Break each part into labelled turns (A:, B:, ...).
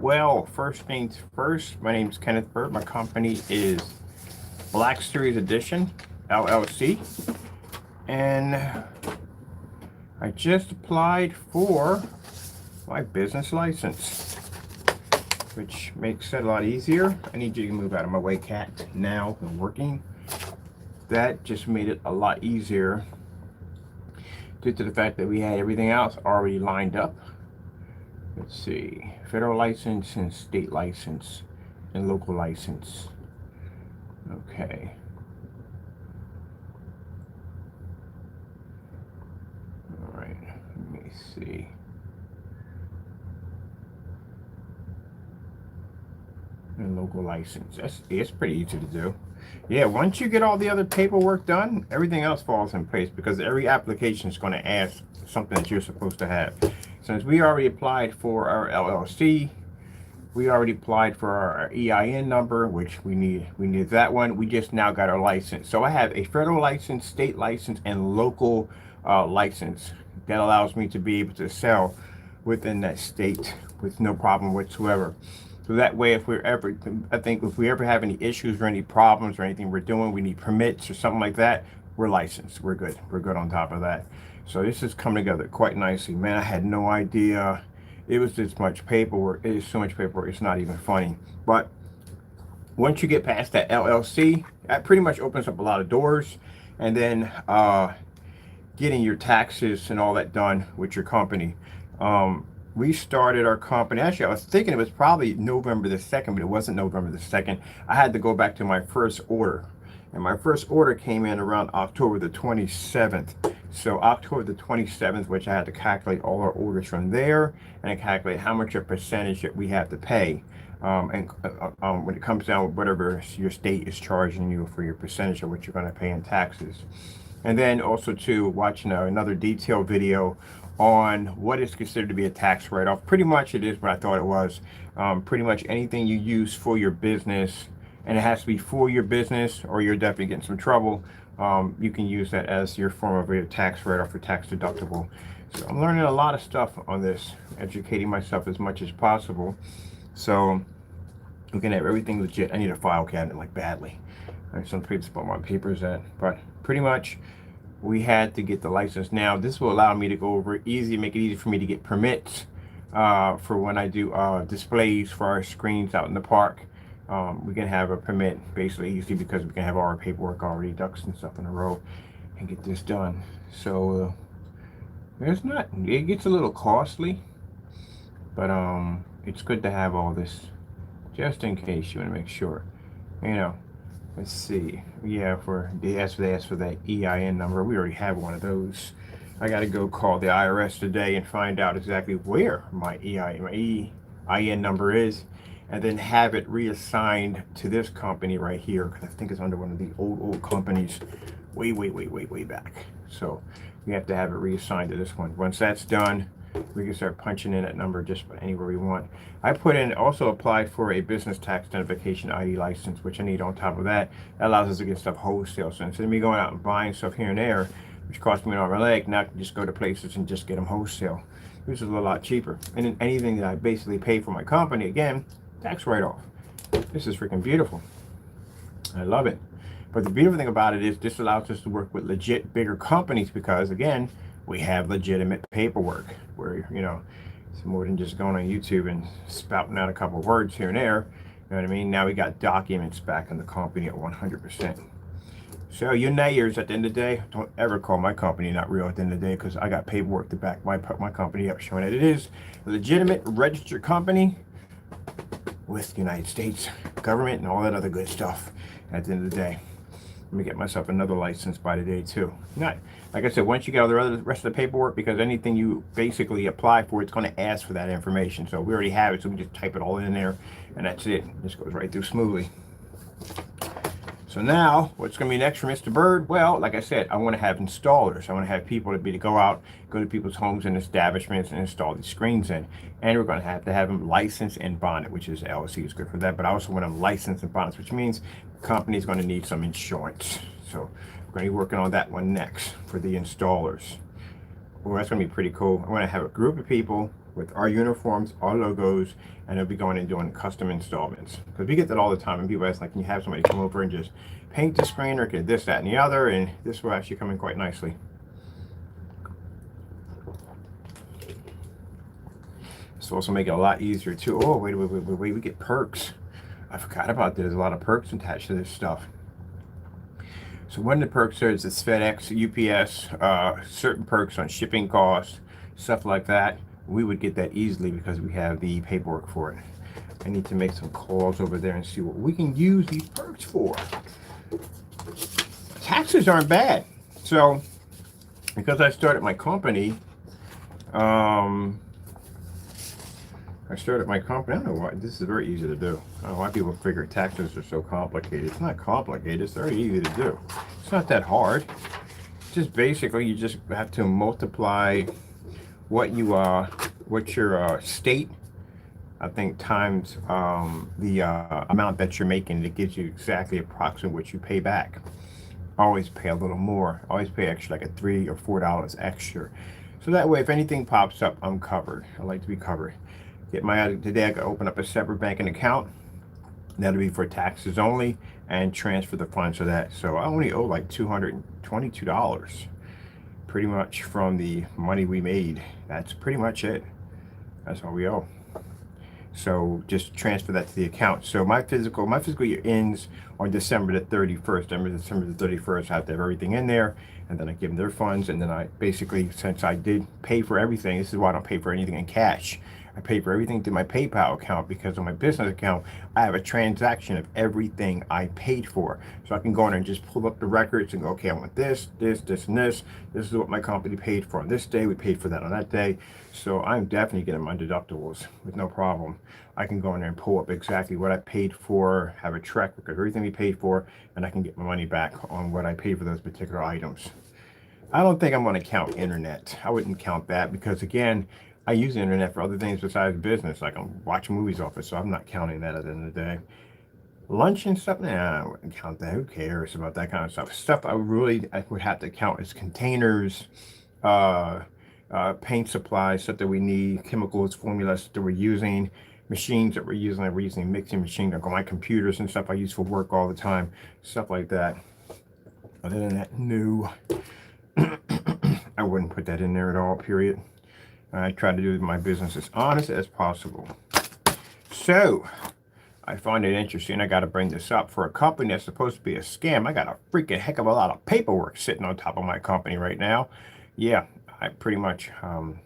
A: Well, first things first, my name is Kenneth Bird. My company is Black Series Edition, LLC. And I just applied for my business license, which makes it a lot easier. I need you to move out of my way, cat. Now I'm working. That just made it a lot easier due to the fact that we had everything else already lined up. Let's see, federal license and state license and local license. Okay. All right, let me see. And local license. It's pretty easy to do. Yeah, once you get all the other paperwork done, everything else falls in place because every application is going to ask something that you're supposed to have. Since we already applied for our LLC, we already applied for our EIN number, which we need that one. We just now got our license. So I have a federal license, state license, and local license that allows me to be able to sell within that state with no problem whatsoever. So that way, if we ever have any issues or any problems or anything we're doing, we need permits or something like that, we're licensed. We're good. We're good on top of that. So this is coming together quite nicely. Man, I had no idea it was this much paperwork. It is so much paperwork. It's not even funny. But once you get past that LLC, that pretty much opens up a lot of doors. And then getting your taxes and all that done with your company. We started our company. Actually, I was thinking it was probably November the 2nd, but it wasn't November the 2nd. I had to go back to my first order. And my first order came in around October the 27th. So October the 27th, which I had to calculate all our orders from there and calculate how much a percentage that we have to pay. When it comes down with whatever your state is charging you for your percentage of what you're going to pay in taxes. And then also to watching another detailed video on what is considered to be a tax write-off. Pretty much it is what I thought it was. Pretty much anything you use for your business, and it has to be for your business or you're definitely getting some trouble, you can use that as your form of a tax write-off or tax deductible. So I'm learning a lot of stuff on this, educating myself as much as possible. So we can have everything legit. I need a file cabinet like badly. I have some places to put my papers at, but pretty much we had to get the license. Now this will allow me to go over easy, make it easy for me to get permits for when I do displays for our screens out in the park. We can have a permit basically easy because we can have all our paperwork already, ducks and stuff in a row, and get this done. So it gets a little costly, but it's good to have all this just in case you want to make sure, you know. Let's see. Yeah, they asked for that EIN number. We already have one of those. I got to go call the IRS today and find out exactly where my EIN number is, and then have it reassigned to this company right here because I think it's under one of the old companies way back. So we have to have it reassigned to this one. Once that's done, we can start punching in that number just anywhere we want. I also applied for a business tax identification ID license, which I need on top of that. That allows us to get stuff wholesale. So instead of me going out and buying stuff here and there, which cost me an arm and a leg, now I can just go to places and just get them wholesale, which is a lot cheaper. And then anything that I basically pay for my company, again, tax write-off. This is freaking beautiful. I love it. But the beautiful thing about it is this allows us to work with legit bigger companies because, again, we have legitimate paperwork where, you know, it's more than just going on YouTube and spouting out a couple of words here and there. You know what I mean? Now we got documents back in the company at 100%. So you nayers, at the end of the day, don't ever call my company not real at the end of the day because I got paperwork to back my company up showing that it is a legitimate registered company with the United States government and all that other good stuff at the end of the day. Let me get myself another license by today too. Not like I said, once you get all the rest of the paperwork, because anything you basically apply for, it's going to ask for that information. So we already have it, so we just type it all in there, and that's it. It just goes right through smoothly. So now, what's going to be next for Mr. Bird? Well, like I said, I want to have installers. I want to have people to go out, go to people's homes and establishments and install these screens in. And we're going to have them licensed and bonded, which is LLC is good for that. But I also want them licensed and bonded, which means the company is going to need some insurance. So we're going to be working on that one next for the installers. Well, that's going to be pretty cool. I want to have a group of people with our uniforms, our logos, and they'll be going and doing custom installments. Because we get that all the time, and people ask, like, can you have somebody come over and just paint the screen or get this, that, and the other? And this will actually come in quite nicely. This will also make it a lot easier too. Oh, wait, we get perks. I forgot about that. There's a lot of perks attached to this stuff. So one of the perks there is this FedEx, UPS, certain perks on shipping costs, stuff like that. We would get that easily because we have the paperwork for it. I need to make some calls over there and see what we can use these perks for. Taxes aren't bad. So because I started my company, I don't know why, this is very easy to do. I don't know why people figure taxes are so complicated. It's not complicated, it's very easy to do. It's not that hard. Just basically, you just have to multiply what your state, I think, times the amount that you're making. It gives you exactly approximately what you pay back. Always pay a little more. Always pay extra, like a $3 or $4 extra. So that way, if anything pops up, I'm covered. I like to be covered. Today I can open up a separate banking account. That'll be for taxes only and transfer the funds to that. So I only owe like $222 pretty much from the money we made. That's pretty much it. That's all we owe. So just transfer that to the account. So my physical year ends on December the 31st. December the 31st, I have to have everything in there, and then I give them their funds, and then I basically, since I did pay for everything, this is why I don't pay for anything in cash. I pay for everything through my PayPal account, because on my business account, I have a transaction of everything I paid for. So I can go in and just pull up the records and go, okay, I want this, this, this, and this. This is what my company paid for on this day. We paid for that on that day. So I'm definitely getting my deductibles with no problem. I can go in there and pull up exactly what I paid for, have a track record of everything we paid for, and I can get my money back on what I paid for those particular items. I don't think I'm going to count internet. I wouldn't count that because, again, I use the internet for other things besides business. Like I'm watching movies off it, so I'm not counting that at the end of the day. Lunch and stuff, nah, I wouldn't count that. Who cares about that kind of stuff? Stuff I would have to count as containers, paint supplies, stuff that we need, chemicals, formulas that we're using, machines that we're using. We're using mixing machines, like on my computers and stuff I use for work all the time, stuff like that. Other than that, no. I wouldn't put that in there at all, period. I try to do my business as honest as possible. So, I find it interesting. I got to bring this up. For a company that's supposed to be a scam, I got a freaking heck of a lot of paperwork sitting on top of my company right now. Yeah, I pretty much can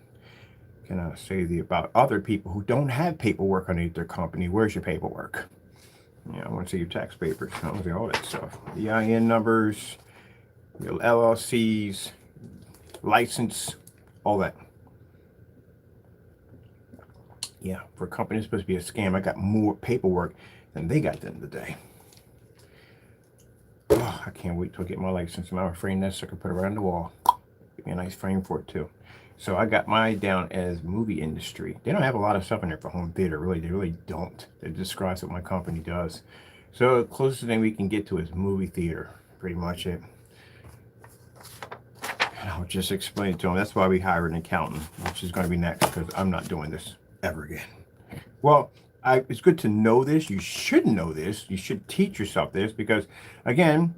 A: say about other people who don't have paperwork underneath their company. Where's your paperwork? Yeah, I want to see your tax papers. I want to see all that stuff. The EIN numbers, your LLCs, license, all that. Yeah, for a company that's supposed to be a scam, I got more paperwork than they got at the end of the day. Oh, I can't wait till I get my license. I'm gonna frame that sucker, put it right on the wall. Give me a nice frame for it too. So I got mine down as movie industry. They don't have a lot of stuff in there for home theater, really. They really don't. It describes what my company does. So the closest thing we can get to is movie theater, pretty much it. And I'll just explain it to them. That's why we hired an accountant, which is going to be next, because I'm not doing this ever again. Well, it's good to know this. You should know this. You should teach yourself this because, again,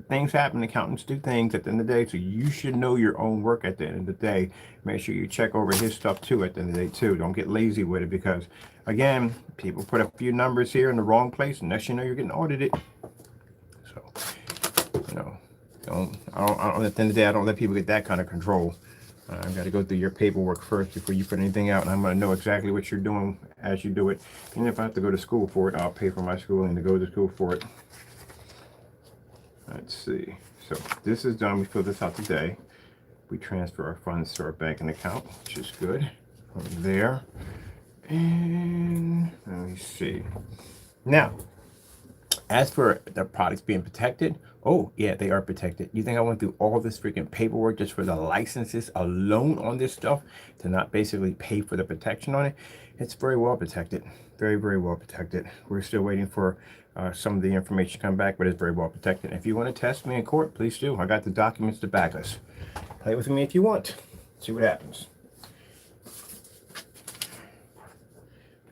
A: things happen. Accountants do things at the end of the day, so you should know your own work at the end of the day. Make sure you check over his stuff too at the end of the day too. Don't get lazy with it because, again, people put a few numbers here in the wrong place, and next you know you're getting audited. So, at the end of the day, I don't let people get that kind of control. I've got to go through your paperwork first before you put anything out, and I'm going to know exactly what you're doing as you do it. And if I have to go to school for it, I'll pay for my schooling to go to school for it. Let's see. So this is done. We fill this out today. We transfer our funds to our banking account, which is good. Over there. And let me see. Now, as for the products being protected, oh, yeah, they are protected. You think I went through all this freaking paperwork just for the licenses alone on this stuff to not basically pay for the protection on it? It's very well protected. Very, very well protected. We're still waiting for some of the information to come back, but it's very well protected. If you want to test me in court, please do. I got the documents to back us. Play with me if you want. See what happens.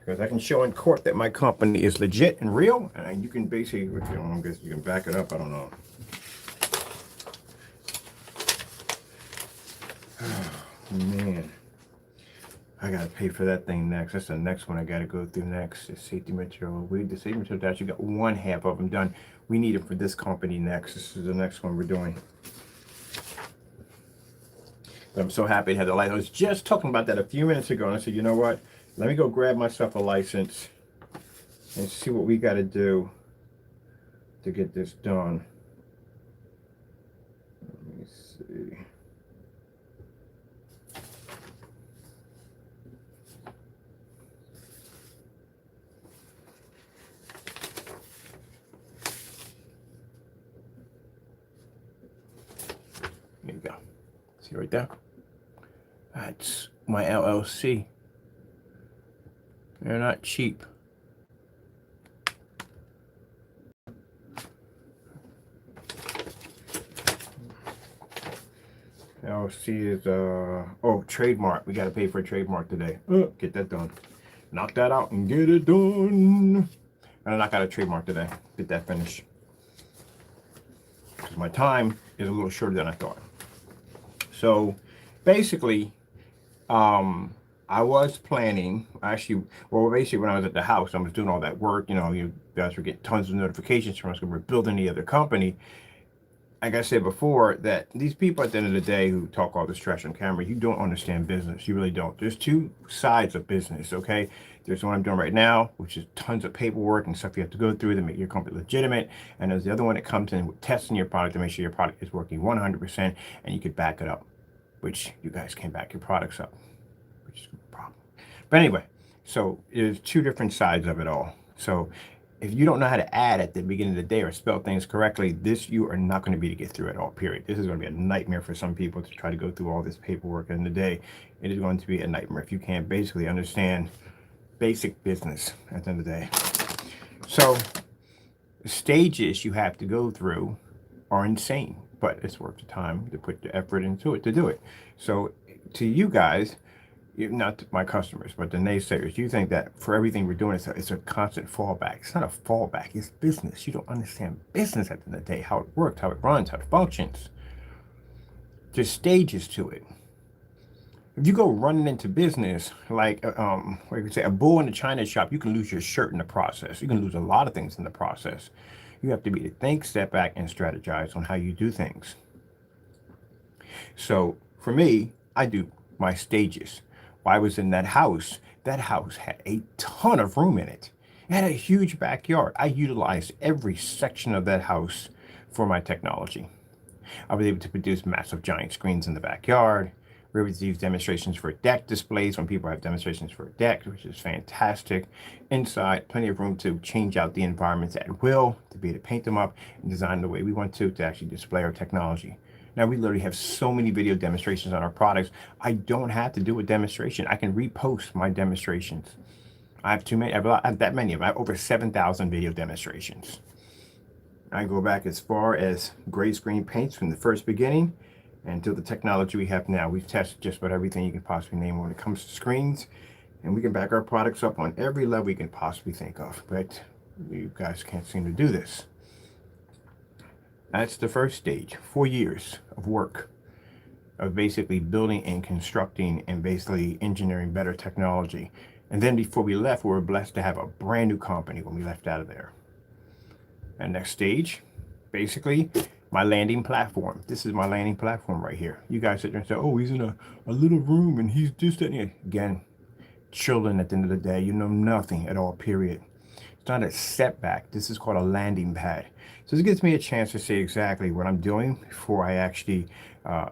A: Because I can show in court that my company is legit and real, and you can basically, I guess you can back it up, I don't know. Oh, man. I gotta pay for that thing next. That's the next one I gotta go through next. The safety material. The safety material actually got one half of them done. We need it for this company next. This is the next one we're doing. But I'm so happy to have the license. I was just talking about that a few minutes ago, and I said, you know what? Let me go grab myself a license and see what we gotta do to get this done. Let me see. There you go. See right there? That's my LLC. They're not cheap. LLC is oh, trademark. We gotta pay for a trademark today. Get that done. Knock that out and get it done. And I knock out a trademark today. Get that finished. Because my time is a little shorter than I thought. So basically, I was planning, actually, well, basically when I was at the house, I was doing all that work, you know, you guys were getting tons of notifications from us because we're building the other company. Like I said before, that these people at the end of the day who talk all this trash on camera, you don't understand business. You really don't. There's two sides of business, okay? There's what I'm doing right now, which is tons of paperwork and stuff you have to go through to make your company legitimate. And there's the other one that comes in with testing your product to make sure your product is working 100% and you could back it up, which you guys can back your products up, which is a problem. But anyway, so there's two different sides of it all. So if you don't know how to add at the beginning of the day or spell things correctly, you are not going to be able to get through it all, period. This is going to be a nightmare for some people to try to go through all this paperwork in the day. It is going to be a nightmare if you can't basically understand basic business at the end of the day. So the stages you have to go through are insane, but it's worth the time to put the effort into it to do it. So to you guys, not my customers, but the naysayers, you think that for everything we're doing, it's a constant fallback. It's not a fallback. It's business. You don't understand business at the end of the day, how it works, how it runs, how it functions. There's stages to it. If you go running into business like, what you could say, a bull in a china shop, you can lose your shirt in the process. You can lose a lot of things in the process. You have to be to think, step back, and strategize on how you do things. So for me, I do my stages. While I was in that house had a ton of room in it. It had a huge backyard. I utilized every section of that house for my technology. I was able to produce massive giant screens in the backyard. We able to use demonstrations for deck displays when people have demonstrations for a deck, which is fantastic. Inside, plenty of room to change out the environments at will, to be able to paint them up and design the way we want to actually display our technology. Now we literally have so many video demonstrations on our products. I don't have to do a demonstration. I can repost my demonstrations. I have too many. I have that many of them. I have over 7,000 video demonstrations. I go back as far as gray screen paints from the first beginning until the technology we have now. We've tested just about everything you can possibly name when it comes to screens, and we can back our products up on every level we can possibly think of. But you guys can't seem to do this. That's the first stage, 4 years of work of basically building and constructing and basically engineering better technology. And then before we left, we were blessed to have a brand new company when we left out of there. And next stage, basically my landing platform. This is my landing platform right here. You guys sit there and say, oh, he's in a little room and he's just in. Again, children at the end of the day, you know nothing at all, period. It's not a setback. This is called a landing pad. So this gives me a chance to say exactly what I'm doing before I actually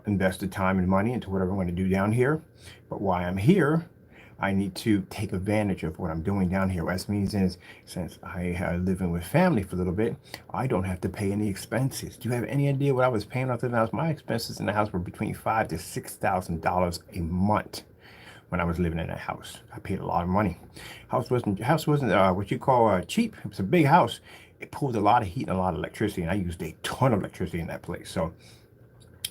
A: invest the time and money into whatever I'm going to do down here. But while I'm here, I need to take advantage of what I'm doing down here. What that means is, since I live in with family for a little bit, I don't have to pay any expenses. Do you have any idea what I was paying off in the house? My expenses in the house were between $5,000 to $6,000 a month. When I was living in that house, I paid a lot of money. House wasn't what you call cheap. It was a big house. It pulled a lot of heat and a lot of electricity, and I used a ton of electricity in that place. So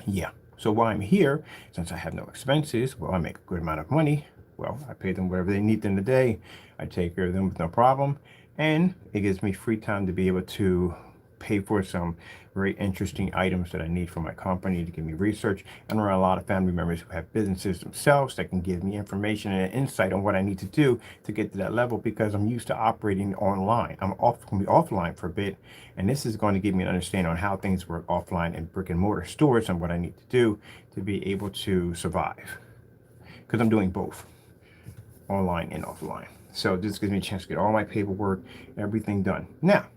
A: yeah. So while I'm here, since I have no expenses, well, I make a good amount of money. Well, I pay them whatever they need in the day. I take care of them with no problem. And it gives me free time to be able to pay for some very interesting items that I need for my company to give me research. And around a lot of family members who have businesses themselves that can give me information and insight on what I need to do to get to that level, because I'm used to operating online. I'm going to be offline for a bit, and this is going to give me an understanding on how things work offline in brick and mortar stores and what I need to do to be able to survive, because I'm doing both online and offline. So this gives me a chance to get all my paperwork, everything done. Now,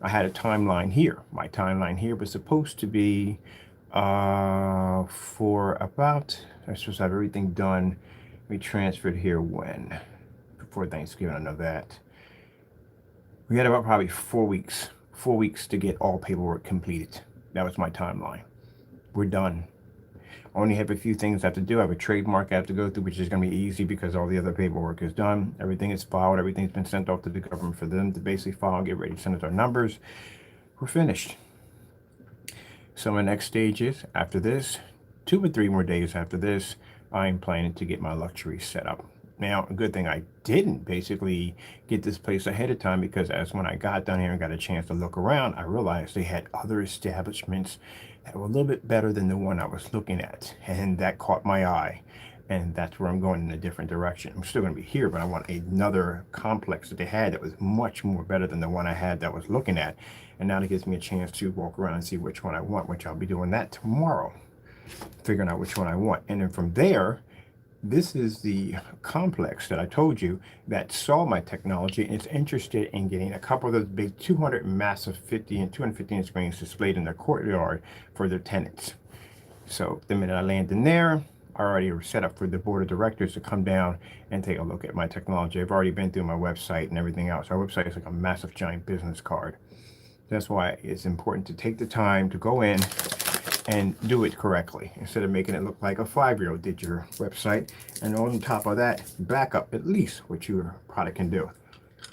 A: I had a timeline here. My timeline here was supposed to be for about, I'm supposed to have everything done. We transferred here when? Before Thanksgiving, I know that. We had about probably 4 weeks to get all paperwork completed. That was my timeline. We're done. Only have a few things I have to do. I have a trademark I have to go through, which is going to be easy because all the other paperwork is done. Everything is filed. Everything's been sent off to the government for them to basically file, get ready to send us our numbers. We're finished. So my next stage is, after this, 2 or 3 more days after this, I'm planning to get my luxury set up. Now, a good thing I didn't basically get this place ahead of time, because as when I got down here and got a chance to look around, I realized they had other establishments that were a little bit better than the one I was looking at. And that caught my eye. And that's where I'm going in a different direction. I'm still going to be here, but I want another complex that they had that was much more better than the one I had that I was looking at. And now it gives me a chance to walk around and see which one I want, which I'll be doing that tomorrow, figuring out which one I want. And then from there, this is the complex that I told you that saw my technology and is interested in getting a couple of those big 200 massive 50 and 215 screens displayed in their courtyard for their tenants. So the minute I land in there, I already set up for the board of directors to come down and take a look at my technology. I've already been through my website and everything else. Our website is like a massive giant business card. That's why it's important to take the time to go in and do it correctly instead of making it look like a 5-year-old did your website. And on top of that, back up at least what your product can do.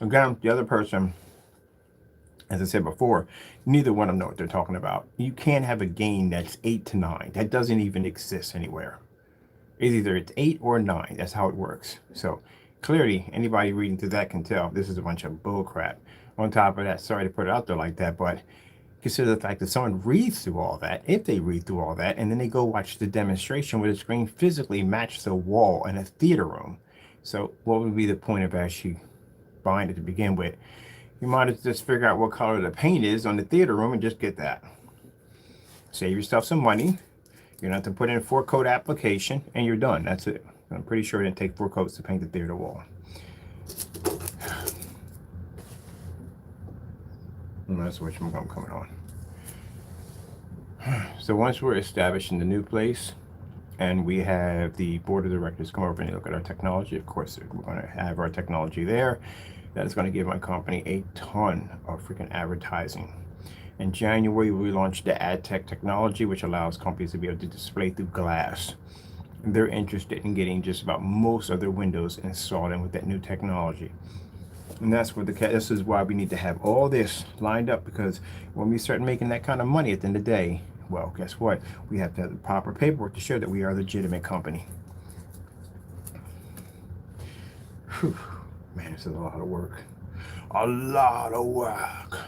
A: Again, the other person, as I said before, neither one of them know what they're talking about. You can't have a gain that's 8 to 9. That doesn't even exist anywhere. It's either it's 8 or 9. That's how it works. So clearly, anybody reading through that can tell this is a bunch of bull crap. On top of that, sorry to put it out there like that, but consider the fact that someone reads through all that, if they read through all that, and then they go watch the demonstration where the screen physically matches the wall in a theater room. So what would be the point of actually buying it to begin with? You might as well just figure out what color the paint is on the theater room and just get that. Save yourself some money. You don't have to put in a 4-coat application, and you're done. That's it. I'm pretty sure it didn't take 4 coats to paint the theater wall. And that's which I'm coming on. So once we're established in the new place and we have the board of directors come over and look at our technology, of course, we're going to have our technology there. That is going to give my company a ton of freaking advertising. In January, we launched the AdTech technology, which allows companies to be able to display through glass. And they're interested in getting just about most of their windows installed in with that new technology. And that's what this is why we need to have all this lined up, because when we start making that kind of money at the end of the day, well, guess what? We have to have the proper paperwork to show that we are a legitimate company. Whew. Man, this is a lot of work. A lot of work.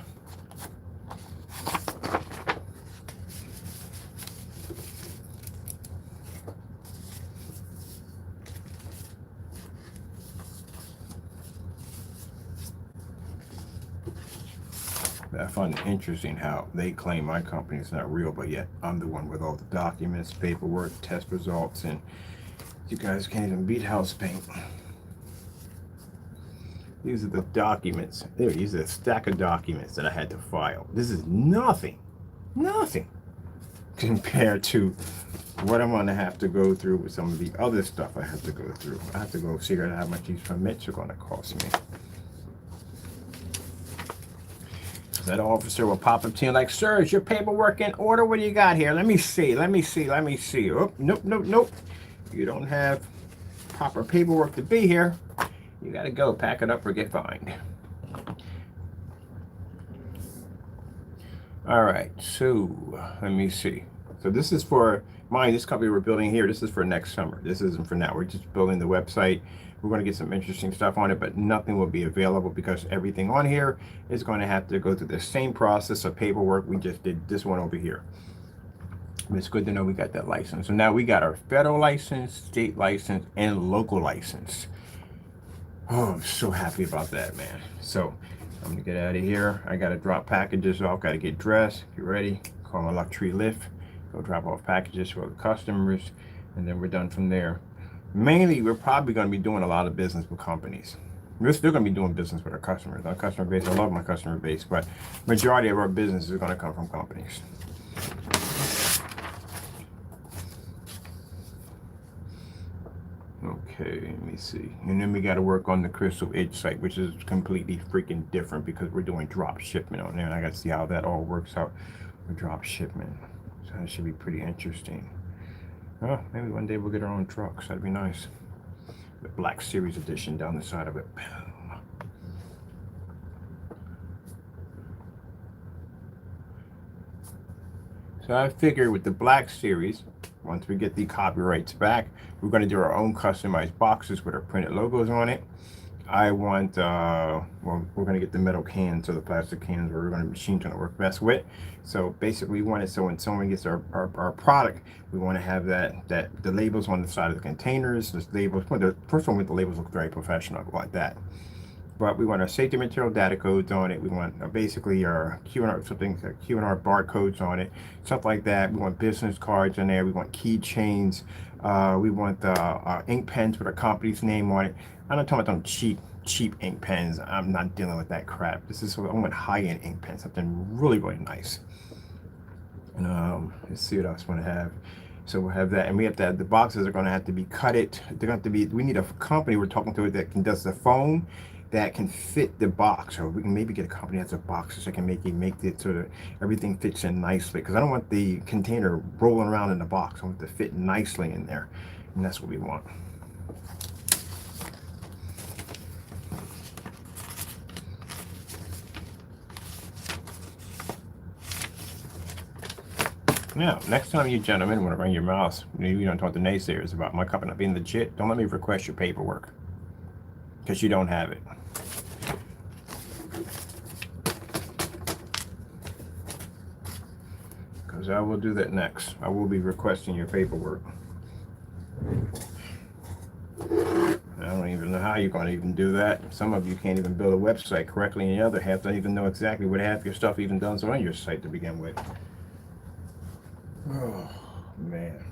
A: I find it interesting how they claim my company is not real, but yet I'm the one with all the documents, paperwork, test results, and you guys can't even beat house paint. These are the documents. These are a stack of documents that I had to file. This is nothing compared to what I'm going to have to go through with some of the other stuff I have to go through. I have to go figure out how much these permits are going to cost me. That officer will pop up to you like, sir, is your paperwork in order? What do you got here? Let me see. Oh, nope. You don't have proper paperwork to be here. You got to go pack it up or get fined. All right, so let me see. So this is for mine. This company we're building here. This is for next summer. This isn't for now. We're just building the website. We're going to get some interesting stuff on it, but nothing will be available because everything on here is going to have to go through the same process of paperwork we just did this one over here. But it's good to know we got that license. So now we got our federal license, state license, and local license. Oh, I'm so happy about that, man. So I'm gonna get out of here. I gotta drop packages off, gotta get dressed, get ready, call my Luxury Lift, go drop off packages for the customers, and then we're done from there. Mainly, we're probably gonna be doing a lot of business with companies. We're still gonna be doing business with our customers. Our customer base, I love my customer base, but majority of our business is gonna come from companies. Okay, let me see. And then we got to work on the Crystal Edge site, which is completely freaking different because we're doing drop shipment on there. And I got to see how that all works out with drop shipment. So that should be pretty interesting. Oh, maybe one day we'll get our own trucks. That'd be nice. The Black Series edition down the side of it. So I figured with the Black Series, once we get the copyrights back, we're going to do our own customized boxes with our printed logos on it. I want, well, we're going to get the metal cans or the plastic cans where we're going to machine's going to work best with. So basically, we want it so when someone gets our product, we want to have the labels on the side of the containers. The labels, well, the first one with the labels look very professional, like that. But we want our safety material data codes on it. We want basically our Q&R, Q&R barcodes on it, stuff like that. We want business cards in there. We want keychains. We want ink pens with our company's name on it. I'm not talking about them cheap ink pens. I'm not dealing with that crap. This is I want high-end ink pens, something really, really nice. And let's see what else we want to have. So we'll have that, and we have to have the boxes are going to have to be cutted. They're going to have to be. We need a company we're talking to that does the foam that can fit the box, or we can maybe get a company that has a box that can make it so that everything fits in nicely. Because I don't want the container rolling around in the box. I want it to fit nicely in there, and that's what we want. Now, next time you gentlemen want to run your mouths, you don't talk to naysayers about my company not being legit, don't let me request your paperwork, because you don't have it. Because I will do that next. I will be requesting your paperwork. I don't even know how you're going to even do that. Some of you can't even build a website correctly, and the other half don't even know exactly what half your stuff even does on your site to begin with. Oh, man.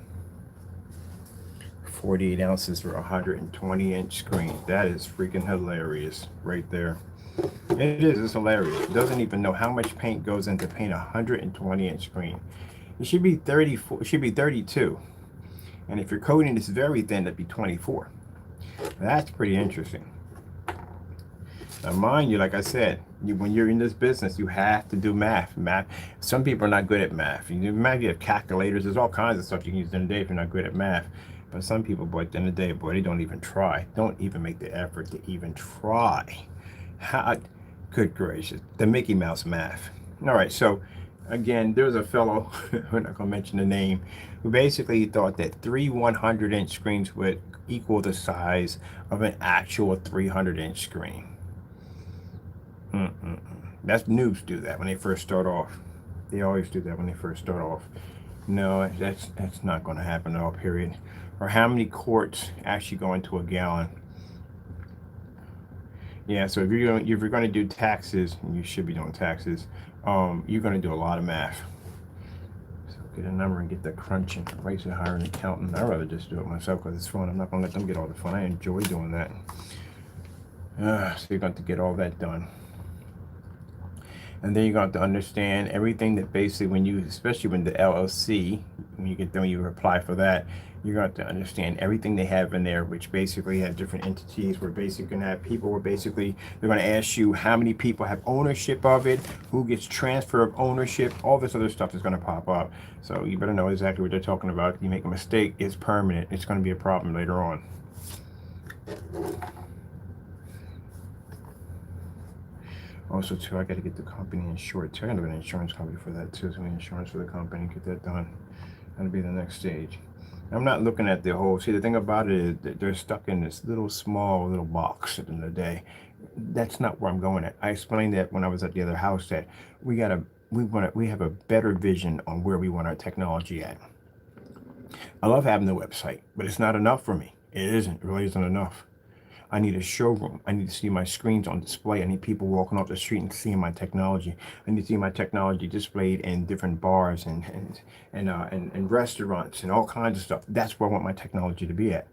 A: 48 ounces for a 120-inch screen. That is freaking hilarious right there. It is. It's hilarious. It doesn't even know how much paint goes into paint a 120-inch screen. It should be 34. It should be 32. And if your coating is very thin, that'd be 24. That's pretty interesting. Now, mind you, like I said, when you're in this business, you have to do math. Some people are not good at math. You have calculators. There's all kinds of stuff you can use in the day if you're not good at math. But some people, boy, at the end of the day, boy, they don't even try. Don't even make the effort to even try. Good gracious. The Mickey Mouse math. All right, so again, there's a fellow, we're not going to mention the name, who basically thought that 3 100-inch screens would equal the size of an actual 300-inch screen. That's noobs do that when they first start off. They always do that when they first start off. No, that's not going to happen at all, period. Or how many quarts actually go into a gallon? Yeah, so if you're going to do taxes, and you should be doing taxes, you're going to do a lot of math. So get a number and get that crunching. Price it, hire an accountant. I'd rather just do it myself because it's fun. I'm not going to let them get all the fun. I enjoy doing that. So you're going to get all that done. And then you're going to understand everything that basically especially when the LLC, when you apply for that, you're going to understand everything they have in there, which basically have different entities where basically going to have people where basically they're going to ask you how many people have ownership of it, who gets transfer of ownership, all this other stuff is going to pop up. So you better know exactly what they're talking about. If you make a mistake, it's permanent. It's going to be a problem later on. Also, too, I got to get the company insured. So I got to have an insurance company for that, too. So insurance for the company, get that done. That'll be the next stage. I'm not looking at the whole. See, the thing about it is that they're stuck in this little small little box at the end of the day. That's not where I'm going at. I explained that when I was at the other house that we have a better vision on where we want our technology at. I love having the website, but it's not enough for me. It isn't. It really isn't enough. I need a showroom. I need to see my screens on display. I need people walking off the street and seeing my technology. I need to see my technology displayed in different bars and restaurants and all kinds of stuff. That's where I want my technology to be at.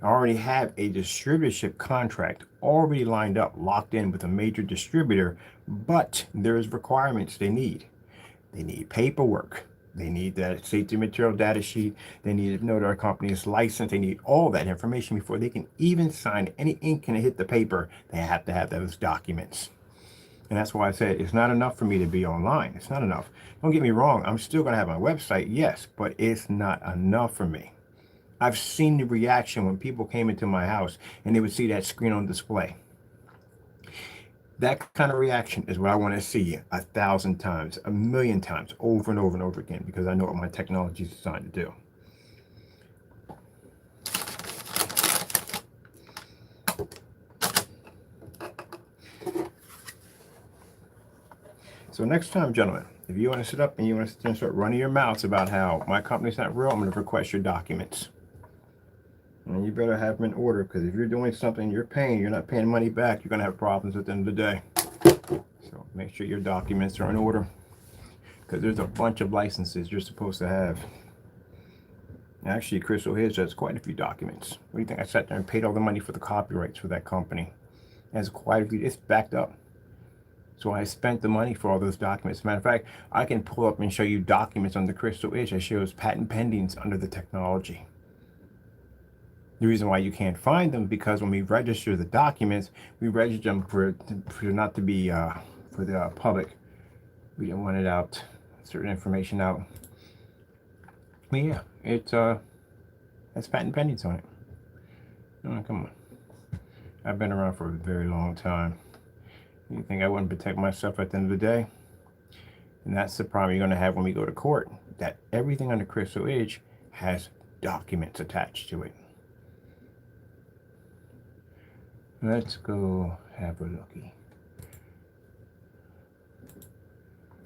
A: I already have a distributorship contract already lined up, locked in with a major distributor, but there's requirements they need. They need paperwork. They need that safety material data sheet. They need to know their company's license. They need all that information before they can even sign any ink and hit the paper. They have to have those documents. And that's why I said it's not enough for me to be online. It's not enough. Don't get me wrong. I'm still going to have my website, yes, but it's not enough for me. I've seen the reaction when people came into my house and they would see that screen on display. That kind of reaction is what I want to see 1,000 times, 1,000,000 times, over and over and over again, because I know what my technology is designed to do. So next time, gentlemen, if you want to sit up and you want to start running your mouths about how my company's not real, I'm going to request your documents. And you better have them in order, because if you're doing something you're not paying money back, you're going to have problems at the end of the day. So make sure your documents are in order, because there's a bunch of licenses you're supposed to have. Actually, Crystal Edge has quite a few documents. What do you think? I sat there and paid all the money for the copyrights for that company. It has quite a few. It's backed up. So I spent the money for all those documents. As a matter of fact, I can pull up and show you documents on the Crystal Edge that shows patent pendings under the technology. The reason why you can't find them, because when we register the documents, we register them for not to be for the public. We didn't want it out, certain information out. But yeah, it's has patent pendings on it. Oh, come on. I've been around for a very long time. You think I wouldn't protect myself at the end of the day? And that's the problem you're going to have when we go to court, that everything on the Crystal Edge has documents attached to it. Let's go have a looky.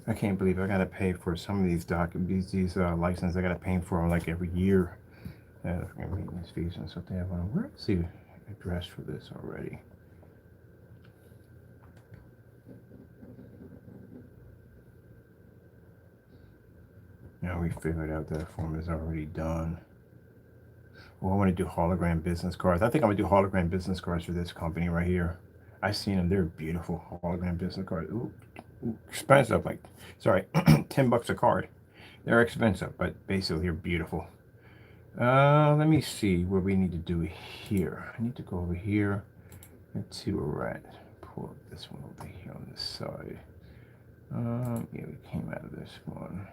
A: I can't believe I gotta pay for some of these documents, these licenses. I gotta pay for them like every year. Maintenance fees and stuff they have on. Where's the address for this already? Now we figured out that form is already done. Well, I want to do hologram business cards. I think I'm gonna do hologram business cards for this company right here. I've seen them. They're beautiful hologram business cards. Ooh, expensive. Like, sorry, $10 a card. They're expensive, but basically they're beautiful. Let me see what we need to do here. I need to go over here and see where we're at. Pull this one over here on this side. Yeah, we came out of this one.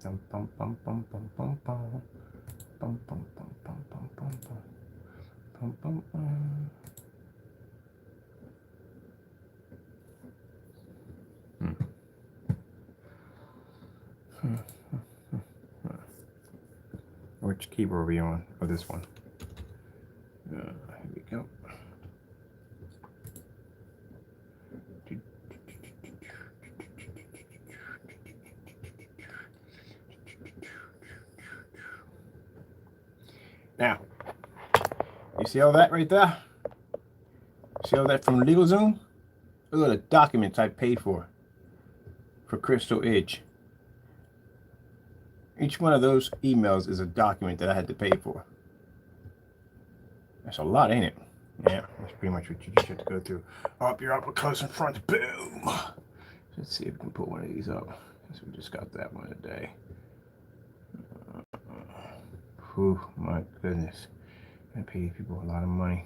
A: Bum bum bum bum bum bum bum bum bum bum bum bum bum bum bum bum. Which keyboard are we on? Oh, this one. Here we go. Now, you see all that right there? See all that from LegalZoom? Look at the documents I paid for Crystal Edge. Each one of those emails is a document that I had to pay for. That's a lot, ain't it? Yeah, that's pretty much what you just have to go through. Up, you're up close in front. Boom. Let's see if we can put one of these up. So we just got that one today. Whew, my goodness. I pay people a lot of money.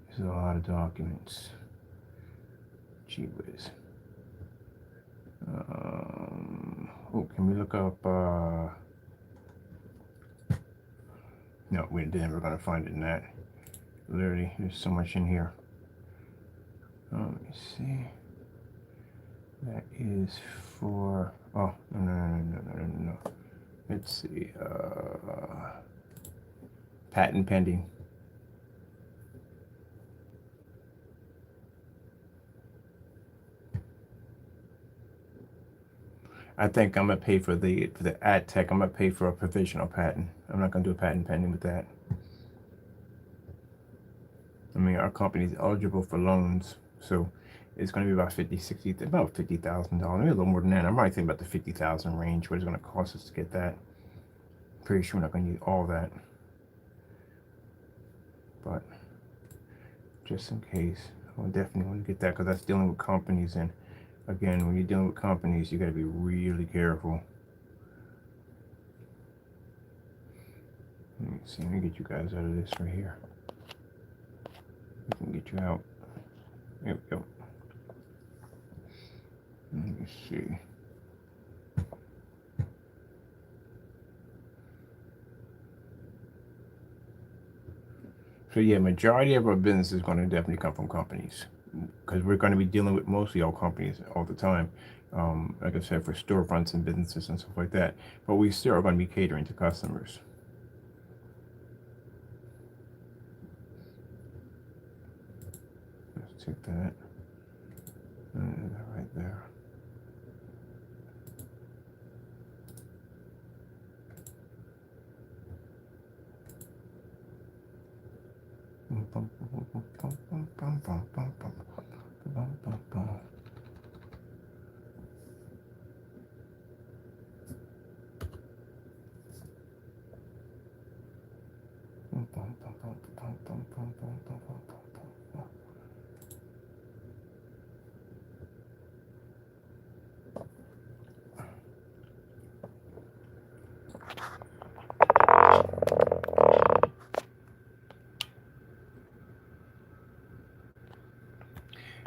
A: This is a lot of documents. Gee whiz. Oh, can we look up, no, we're never going to find it in that. Literally, there's so much in here. Let me see. That is for, oh, no. Let's see, patent pending. I think I'm gonna pay for the ad tech. I'm gonna pay for a provisional patent. I'm not gonna do a patent pending with that. I mean, our company is eligible for loans, so it's going to be about about $50,000, maybe a little more than that. I'm probably thinking about the 50,000 range. What it's going to cost us to get that? Pretty sure we're not going to need all that, but just in case, I definitely want to get that because that's dealing with companies, and again, when you're dealing with companies, you got to be really careful. Let me see. Let me get you guys out of this right here. We can get you out. There we go. Let me see. So yeah, majority of our business is going to definitely come from companies because we're going to be dealing with mostly all companies all the time. Like I said, for storefronts and businesses and stuff like that. But we still are going to be catering to customers. Let's take that. Right there.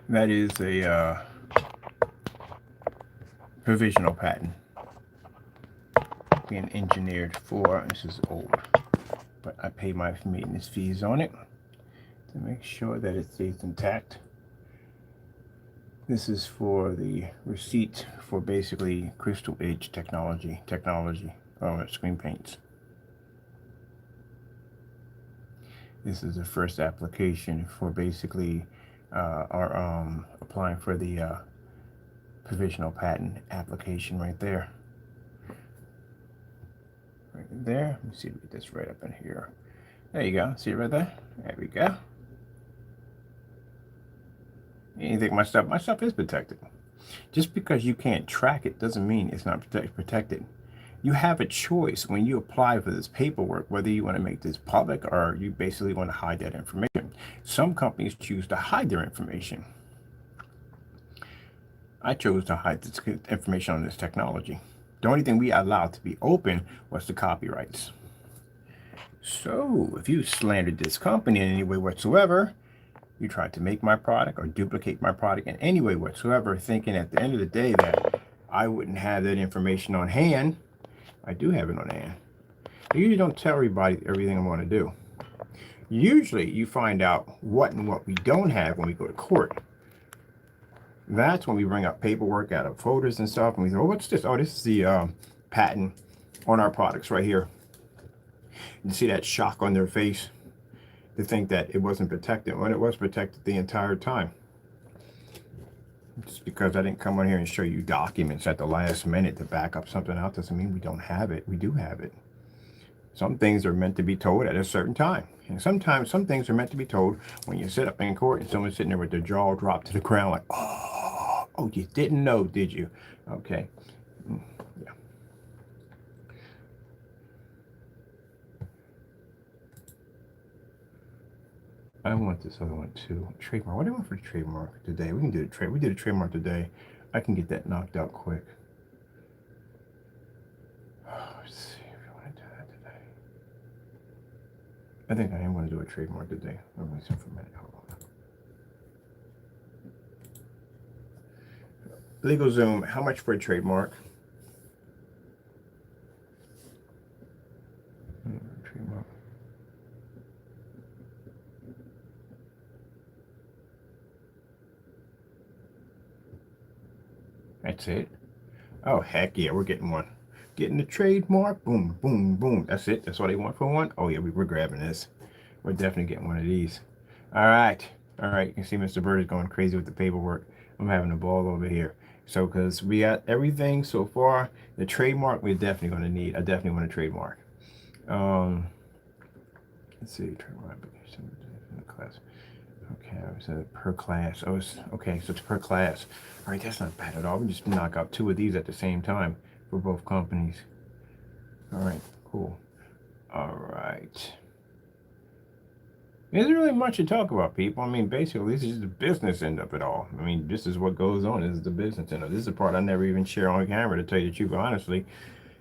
A: That is a provisional patent being engineered for. This is old, but I pay my maintenance fees on it to make sure that it stays intact. This is for the receipt for basically Crystal Edge technology screen paints. This is the first application for basically our applying for the provisional patent application right there. Right there. Let me see if we get this right up in here. There you go. See it right there? There we go. You think my stuff is protected. Just because you can't track it doesn't mean it's not protected. You have a choice when you apply for this paperwork, whether you want to make this public or you basically want to hide that information. Some companies choose to hide their information. I chose to hide this information on this technology. The only thing we allowed to be open was the copyrights. So if you slandered this company in any way whatsoever, you tried to make my product or duplicate my product in any way whatsoever, thinking at the end of the day that I wouldn't have that information on hand, I do have it on hand. I usually don't tell everybody everything I want to do. Usually you find out what and what we don't have when we go to court. That's when we bring up paperwork out of folders and stuff, and we say, oh, what's this? Oh, this is the patent on our products right here. You see that shock on their face to think that it wasn't protected when it was protected the entire time. Just because I didn't come on here and show you documents at the last minute to back up something out doesn't mean we don't have it. We do have it. Some things are meant to be told at a certain time. And sometimes some things are meant to be told when you sit up in court and someone's sitting there with their jaw dropped to the ground like, oh, you didn't know, did you? Okay. Yeah. I want this other one too. Trademark. What do I want for the trademark today? We can do the we did a trademark today. I can get that knocked out quick. Let's see if you want to do that today. I think I am going to do a trademark today. Let me see for a minute. Hold on. LegalZoom, how much for a trademark? Trademark. That's it. Oh, heck yeah, we're getting one. Getting the trademark. Boom, boom, boom. That's it. That's all they want for one. Oh, yeah, we're grabbing this. We're definitely getting one of these. All right. All right. You can see Mr. Bird is going crazy with the paperwork. I'm having a ball over here. So, because we got everything so far, the trademark we're definitely going to need. I definitely want a trademark. Um, let's see. Trademark application class. Okay, so per class. Oh, it's okay. So it's per class. All right, that's not bad at all. We just knock out 2 of these at the same time for both companies. All right, cool. All right. There isn't really much to talk about, people. I mean, basically, this is just the business end of it all. I mean, this is what goes on. This is the business end of it. This is the part I never even share on camera, to tell you the truth, honestly.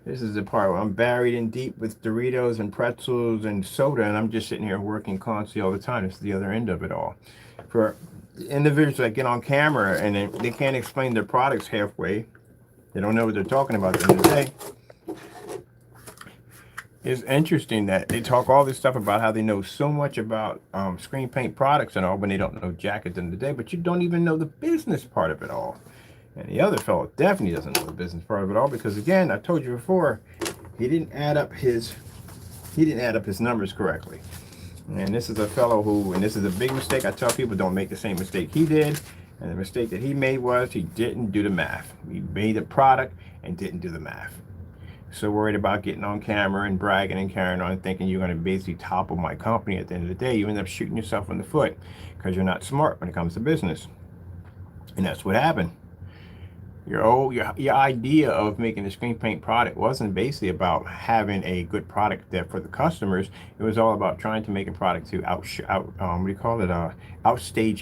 A: This is the part where I'm buried in deep with Doritos and pretzels and soda, and I'm just sitting here working constantly all the time. It's the other end of it all. For individuals that get on camera and they can't explain their products halfway, they don't know what they're talking about at the end of the day. It's interesting that they talk all this stuff about how they know so much about screen paint products and all when they don't know jack at the end of the day, but you don't even know the business part of it all. And the other fellow definitely doesn't know the business part of it all, because again, I told you before, he didn't add up his numbers correctly. And this is a fellow who, and this is a big mistake. I tell people, don't make the same mistake he did. And the mistake that he made was he didn't do the math. He made a product and didn't do the math. So worried about getting on camera and bragging and carrying on, thinking you're going to basically topple my company. At the end of the day, you end up shooting yourself in the foot because you're not smart when it comes to business. And that's what happened. Your idea of making a screen paint product wasn't basically about having a good product there for the customers. It was all about trying to make a product to outstage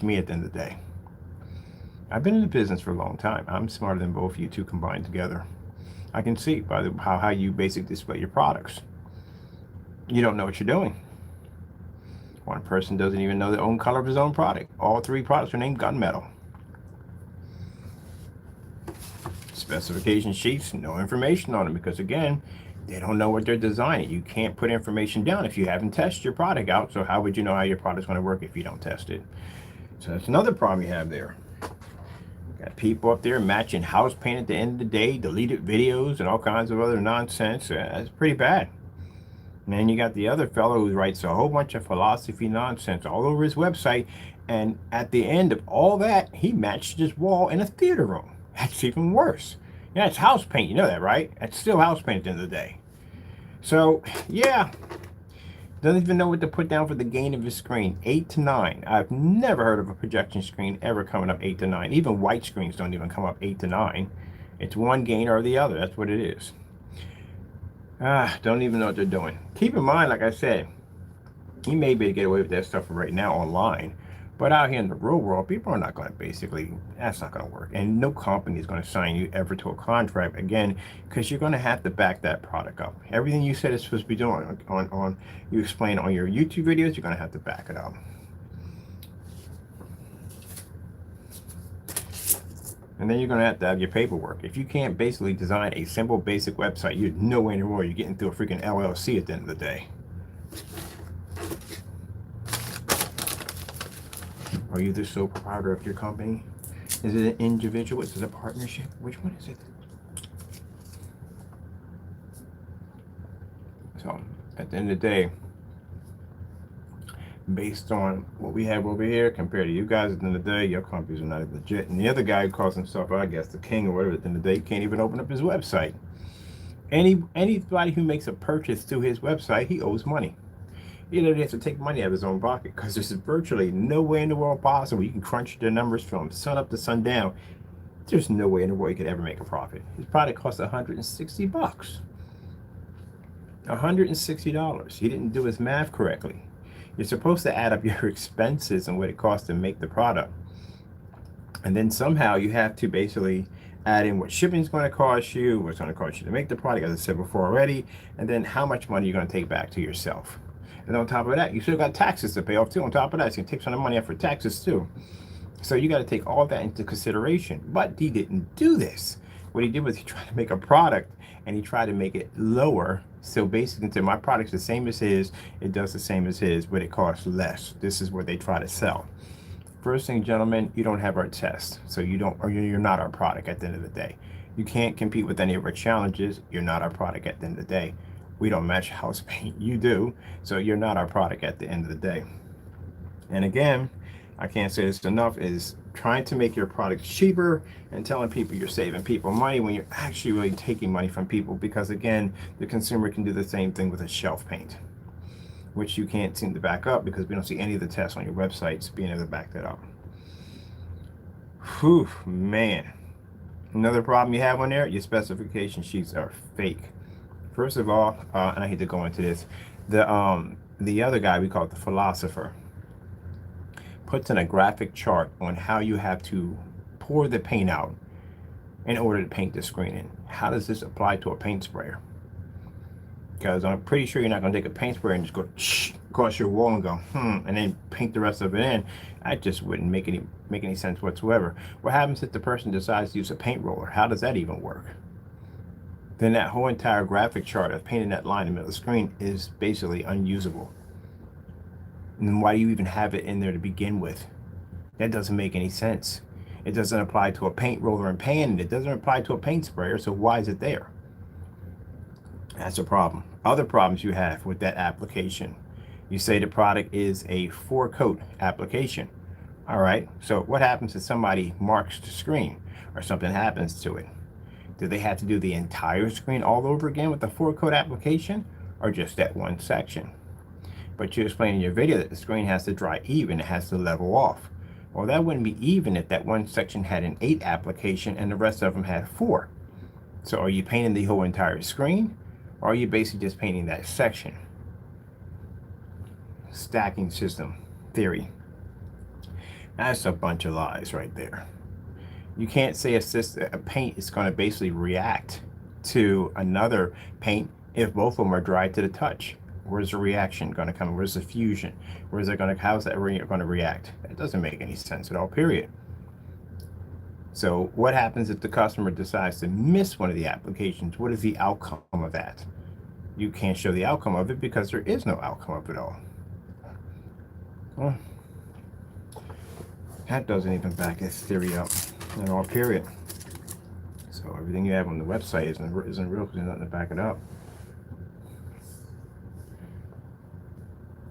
A: me at the end of the day. I've been in the business for a long time. I'm smarter than both of you two combined together. I can see by how you basically display your products. You don't know what you're doing. One person doesn't even know the own color of his own product. All 3 products are named gunmetal. Specification sheets, no information on them, because again, they don't know what they're designing. You can't put information down if you haven't tested your product out. So how would you know how your product's going to work if you don't test it? So that's another problem you have there. Got people up there matching house paint at the end of the day, deleted videos, and all kinds of other nonsense. That's pretty bad. And then you got the other fellow who writes a whole bunch of philosophy nonsense all over his website. And at the end of all that, he matched his wall in a theater room. That's even worse. Yeah, it's house paint. You know that, right? It's still house paint at the end of the day. So, yeah. Doesn't even know what to put down for the gain of his screen. 8 to 9. I've never heard of a projection screen ever coming up 8 to 9. Even white screens don't even come up 8 to 9. It's one gain or the other. That's what it is. Don't even know what they're doing. Keep in mind, like I said, he may be able to get away with that stuff right now online. But out here in the real world, people are not going to that's not going to work. And no company is going to sign you ever to a contract again, because you're going to have to back that product up. Everything you said it's supposed to be doing on you explain on your YouTube videos, you're going to have to back it up. And then you're going to have your paperwork. If you can't basically design a simple, basic website, you're nowhere in the world you're getting through a freaking LLC at the end of the day. Are you the sole proprietor of your company? Is it an individual? Is it a partnership? Which one is it? So, at the end of the day, based on what we have over here compared to you guys, at the end of the day, your companies are not as legit. And the other guy who calls himself, I guess, the king or whatever, at the end of the day, can't even open up his website. Anybody who makes a purchase through his website, he owes money. He literally has to take money out of his own pocket, because there's virtually no way in the world possible you can crunch the numbers from sun up to sundown. There's no way in the world he could ever make a profit. His product costs $160. $160. He didn't do his math correctly. You're supposed to add up your expenses and what it costs to make the product. And then somehow you have to basically add in what shipping is going to cost you, what's going to cost you to make the product, as I said before already, and then how much money you're going to take back to yourself. And on top of that, you still got taxes to pay off too. On top of that, it's going to take some of the money out for taxes too. So you got to take all that into consideration. But he didn't do this. What he did was he tried to make a product and he tried to make it lower. So basically, my product's the same as his. It does the same as his, but it costs less. This is what they try to sell. First thing, gentlemen, you don't have our test, so you don't, or you're not our product at the end of the day. You can't compete with any of our challenges. You're not our product at the end of the day. We don't match house paint. You do, so you're not our product at the end of the day. And again, I can't say this enough, is trying to make your product cheaper and telling people you're saving people money when you're actually really taking money from people, because again, the consumer can do the same thing with a shelf paint, which you can't seem to back up because we don't see any of the tests on your websites being able to back that up. Whew, man. Another problem you have on there, your specification sheets are fake. First of all, and I hate to go into this, the other guy, we call it the philosopher, puts in a graphic chart on how you have to pour the paint out in order to paint the screen in. How does this apply to a paint sprayer? Because I'm pretty sure you're not going to take a paint sprayer and just go across your wall and go, and then paint the rest of it in. That just wouldn't make any sense whatsoever. What happens if the person decides to use a paint roller? How does that even work? Then that whole entire graphic chart of painting that line in the middle of the screen is basically unusable. And then why do you even have it in there to begin with? That doesn't make any sense. It doesn't apply to a paint roller and pan. It doesn't apply to a paint sprayer, so why is it there? That's a problem. Other problems you have with that application. You say the product is a 4-coat application. All right, so what happens if somebody marks the screen or something happens to it? Do they have to do the entire screen all over again with the 4-coat application, or just that one section? But you explain in your video that the screen has to dry even, it has to level off. Well, that wouldn't be even if that one section had an 8 application and the rest of them had 4. So are you painting the whole entire screen, or are you basically just painting that section? Stacking system theory. That's a bunch of lies right there. You can't say a paint is going to basically react to another paint if both of them are dry to the touch. Where's the reaction going to come? Where's the fusion? How's that going to react? That doesn't make any sense at all, period. So what happens if the customer decides to miss one of the applications? What is the outcome of that? You can't show the outcome of it because there is no outcome of it all. Well, that doesn't even back this theory up at all, period. So everything you have on the website isn't real because there's nothing to back it up.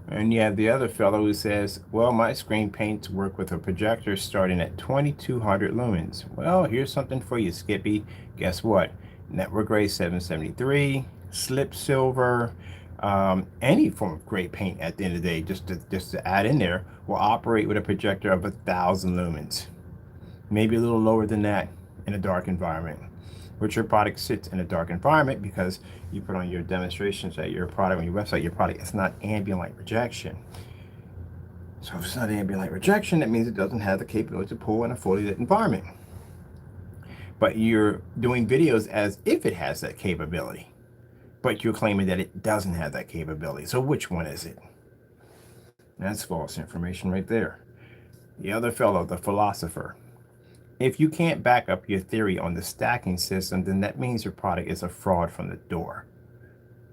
A: And you have the other fellow who says, well, my screen paints work with a projector starting at 2200 lumens. Well, here's something for you, Skippy. Guess what? Network grade 773, slip silver, any form of gray paint at the end of the day, just to add in there, will operate with a projector of 1000 lumens. Maybe a little lower than that in a dark environment. Which your product sits in a dark environment because you put on your demonstrations that your product on your website, your product is not ambient light rejection. So if it's not ambient light rejection, that means it doesn't have the capability to pull in a fully lit environment. But you're doing videos as if it has that capability, but you're claiming that it doesn't have that capability. So which one is it? That's false information right there. The other fellow, the philosopher. If you can't back up your theory on the stacking system, then that means your product is a fraud from the door.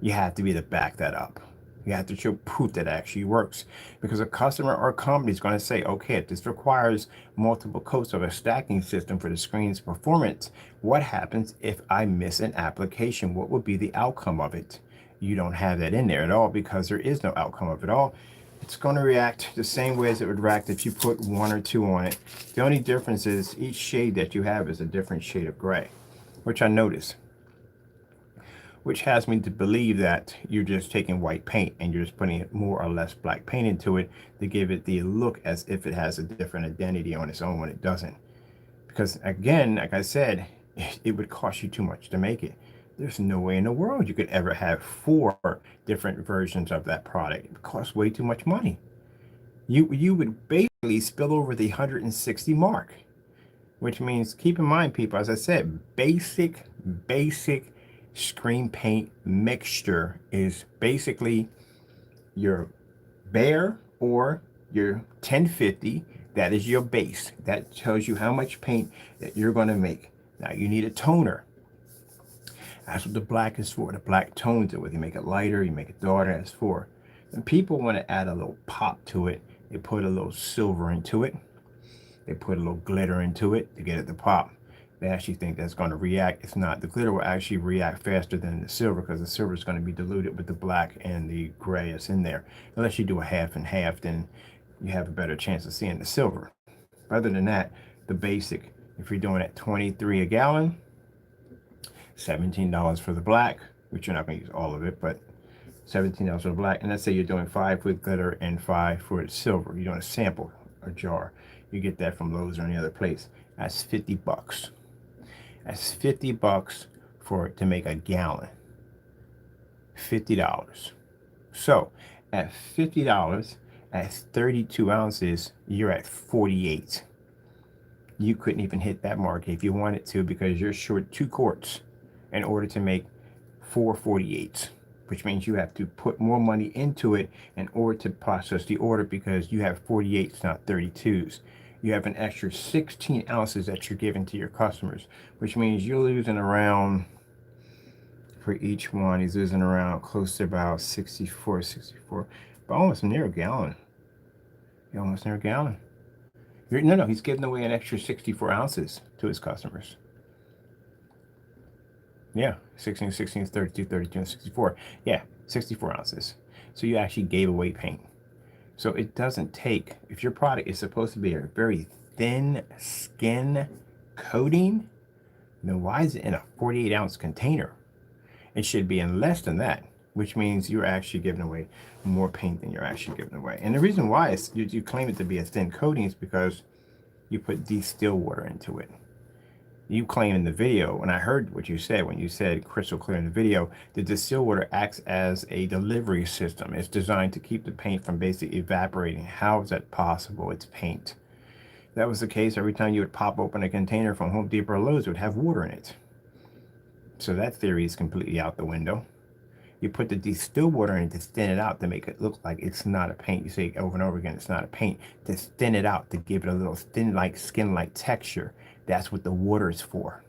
A: You have to be able to back that up. You have to show proof that it actually works, because a customer or company is going to say, okay, if this requires multiple coats of a stacking system for the screen's performance, what happens if I miss an application? What would be the outcome of it? You don't have that in there at all because there is no outcome of it all. It's going to react the same way as it would react if you put 1 or 2 on it. The only difference is each shade that you have is a different shade of gray, which I notice, which has me to believe that you're just taking white paint and you're just putting more or less black paint into it to give it the look as if it has a different identity on its own when it doesn't. Because again, like I said, it would cost you too much to make it. There's no way in the world you could ever have 4 different versions of that product. It costs way too much money. You would basically spill over the 160 mark, which means, keep in mind, people, as I said, basic screen paint mixture is basically your bare or your 1050. That is your base. That tells you how much paint that you're going to make. Now you need a toner. That's what the black is for. The black tones it with. You make it lighter, you make it darker, that's for. And people want to add a little pop to it. They put a little silver into it. They put a little glitter into it to get it to pop. They actually think that's going to react. It's not. The glitter will actually react faster than the silver because the silver is going to be diluted with the black and the gray that's in there. Unless you do a half and half, then you have a better chance of seeing the silver. Other than that, the basic, if you're doing at 23 a gallon, $17 for the black, which you're not going to use all of it, but $17 for the black. And let's say you're doing 5 with glitter and 5 for the silver. You're doing a sample, a jar. You get that from Lowe's or any other place. That's 50 bucks. That's 50 bucks to make a gallon. $50. So at $50, at 32 ounces, you're at 48. You couldn't even hit that mark if you wanted to because you're short 2 quarts in order to make 4 48s, which means you have to put more money into it in order to process the order because you have 48s, not 32s. You have an extra 16 ounces that you're giving to your customers, which means you're losing around, for each one, he's losing around close to about 64, but almost near a gallon. You're almost near a gallon. No, he's giving away an extra 64 ounces to his customers. Yeah, 16, 32, 32, and 64. Yeah, 64 ounces. So you actually gave away paint. So it doesn't take, if your product is supposed to be a very thin skin coating, then why is it in a 48 ounce container? It should be in less than that, which means you're actually giving away more paint than you're actually giving away. And the reason why is you claim it to be a thin coating is because you put distilled water into it. You claim in the video, and I heard what you said when you said crystal clear in the video, the distilled water acts as a delivery system. It's designed to keep the paint from basically evaporating. How is that possible? It's paint. That was the case every time you would pop open a container from Home Depot or Lowe's, it would have water in it. So that theory is completely out the window. You put the distilled water in to thin it out to make it look like it's not a paint. You say over and over again, it's not a paint. To thin it out, to give it a little thin-like, skin-like texture. That's what the water is for.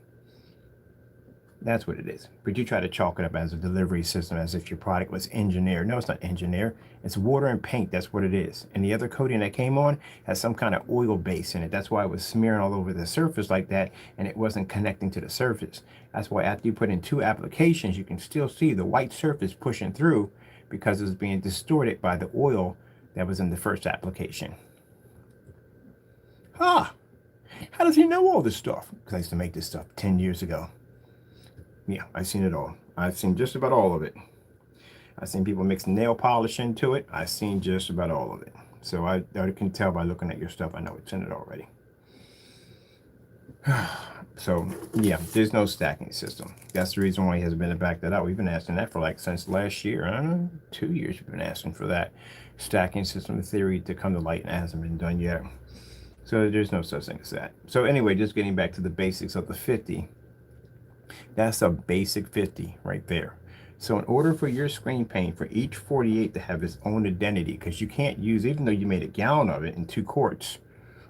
A: That's what it is. But you try to chalk it up as a delivery system as if your product was engineered. No, it's not engineered. It's water and paint. That's what it is. And the other coating that came on has some kind of oil base in it. That's why it was smearing all over the surface like that, and it wasn't connecting to the surface. That's why after you put in 2 applications, you can still see the white surface pushing through because it's being distorted by the oil that was in the first application. Ah! How does he know all this stuff? Because I used to make this stuff 10 years ago. Yeah, I've seen it all. I've seen just about all of it. I've seen people mix nail polish into it. I've seen just about all of it. So I can tell by looking at your stuff, I know it's in it already. So, yeah, there's no stacking system. That's the reason why he hasn't been to back that out. We've been asking that for like since last year. I don't know, 2 years we've been asking for that stacking system theory to come to light, and it hasn't been done yet. So there's no such thing as that. So anyway, just getting back to the basics of the 50. That's a basic 50 right there. So in order for your screen paint, for each 48 to have its own identity, because you can't use, even though you made a gallon of it in 2 quarts,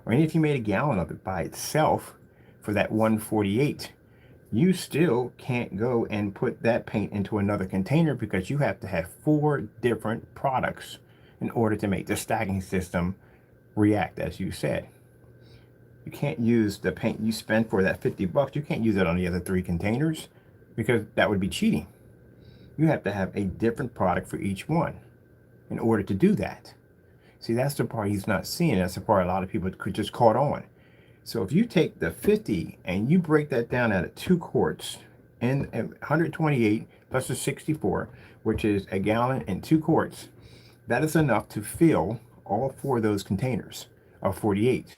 A: or even if you made a gallon of it by itself for that 148, you still can't go and put that paint into another container because you have to have 4 different products in order to make the stacking system react, as you said. You can't use the paint you spent for that 50 bucks. You can't use it on the other 3 containers because that would be cheating. You have to have a different product for each one in order to do that. See, that's the part he's not seeing. That's the part a lot of people could just caught on. So if you take the 50 and you break that down out of 2 quarts and 128 plus the 64, which is a gallon and 2 quarts, that is enough to fill all 4 of those containers of 48.